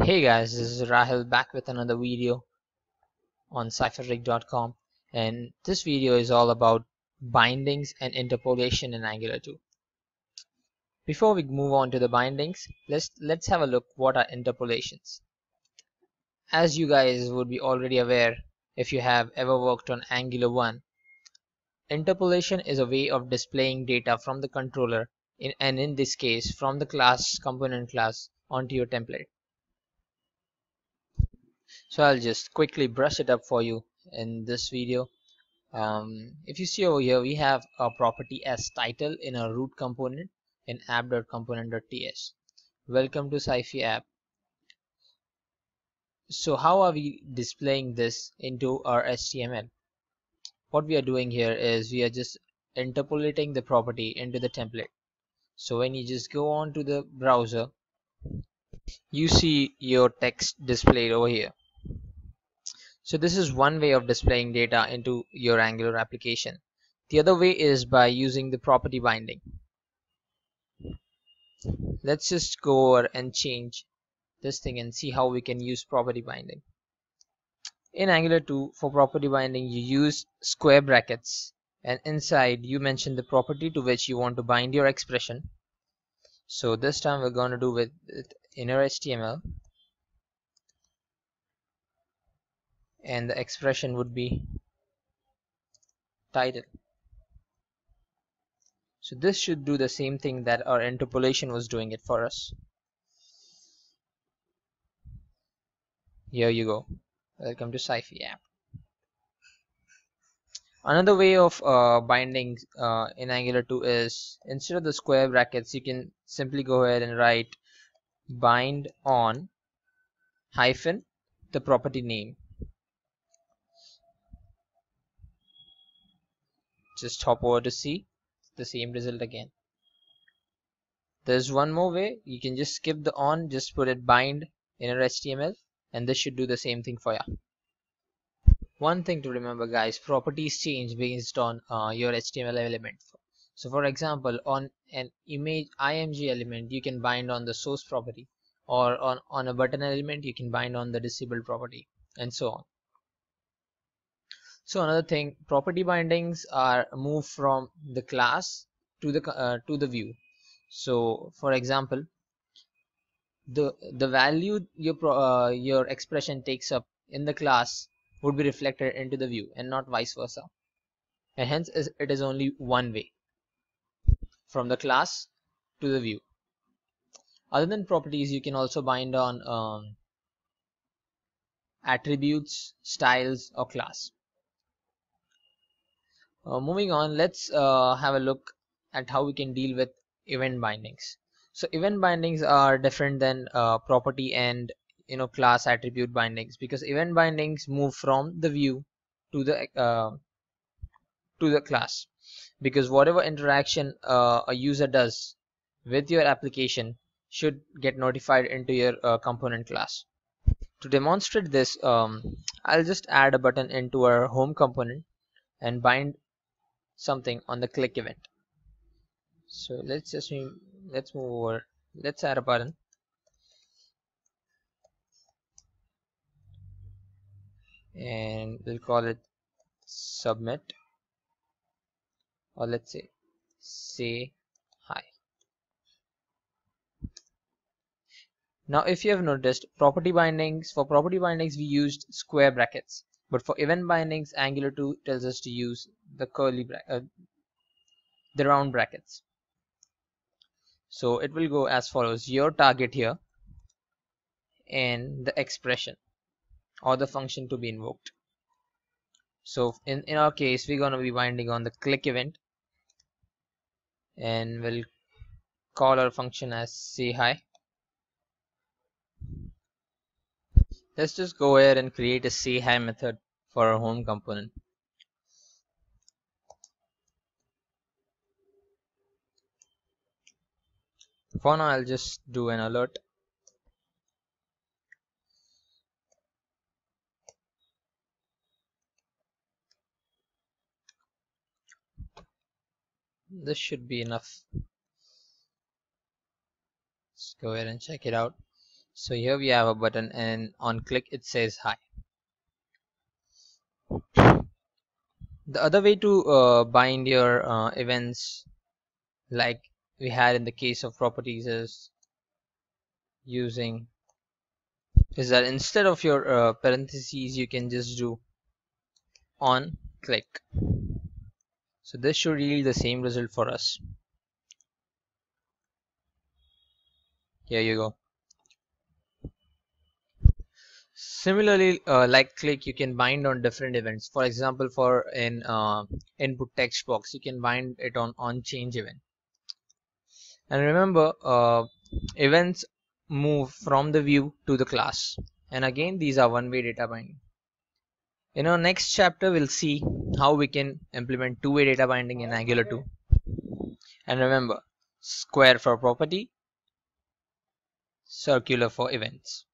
Hey guys, this is Rahil back with another video on cypherrig.com, and this video is all about bindings and interpolation in Angular 2. Before we move on to the bindings, let's have a look what are interpolations. As you guys would be already aware if you have ever worked on Angular 1, interpolation is a way of displaying data from the controller and in this case from the class component class onto your template. So I'll just quickly brush it up for you in this video. If you see over here, we have a property as title in a root component in app.component.ts. Welcome to Sci-Fi app. So how are we displaying this into our HTML? What we are doing here is we are just interpolating the property into the template. So when you just go on to the browser, you see your text displayed over here. So this is one way of displaying data into your Angular application. The other way is by using the property binding. Let's just go over and change this thing and see how we can use property binding. In Angular 2, for property binding, you use square brackets, and inside you mention the property to which you want to bind your expression. So this time we're going to do with inner HTML, and the expression would be title. So this should do the same thing that our interpolation was doing it for us. Here you go. Welcome to Sci-Fi app. Another way of binding in Angular 2 is instead of the square brackets, you can simply go ahead and write bind on hyphen the property name. Just hop over to C, the same result again. There's one more way. You can just skip the on, just put it bind inner HTML, and this should do the same thing for you. One thing to remember, guys, properties change based on your HTML element. So for example, on an image img element, you can bind on the source property, or on a button element, you can bind on the disabled property, and so on. So another thing, property bindings are moved from the class to the view. So for example, the value your expression takes up in the class would be reflected into the view and not vice versa, and hence it is only one way, from the class to the view. Other than properties, you can also bind on attributes, styles, or class. Moving on, let's have a look at how we can deal with event bindings. So event bindings are different than property and class attribute bindings, because event bindings move from the view to the class, because whatever interaction a user does with your application should get notified into your component class. To demonstrate this, I'll just add a button into our home component and bind something on the click event. So let's move over. Let's add a button, and we'll call it submit, or let's say hi. Now if you have noticed, for property bindings we used square brackets, but for event bindings Angular 2 tells us to use the the round brackets. So it will go as follows: your target here and the expression or the function to be invoked. So in our case, we're going to be binding on the click event, and we'll call our function as say hi. Let's just go ahead and create a say hi method for our home component. For now, I'll just do an alert. This should be enough. Let's go ahead and check it out. So here we have a button, and on click it says hi. The other way to bind your events, like we had in the case of properties, is that instead of your parentheses, you can just do on click. So this should yield the same result for us. Here you go. Similarly, like click, you can bind on different events. For example, for an input text box, you can bind it on change event. And remember, events move from the view to the class. And again, these are one-way data binding. In our next chapter, we'll see how we can implement two-way data binding in Angular 2. And remember, square for property, circular for events.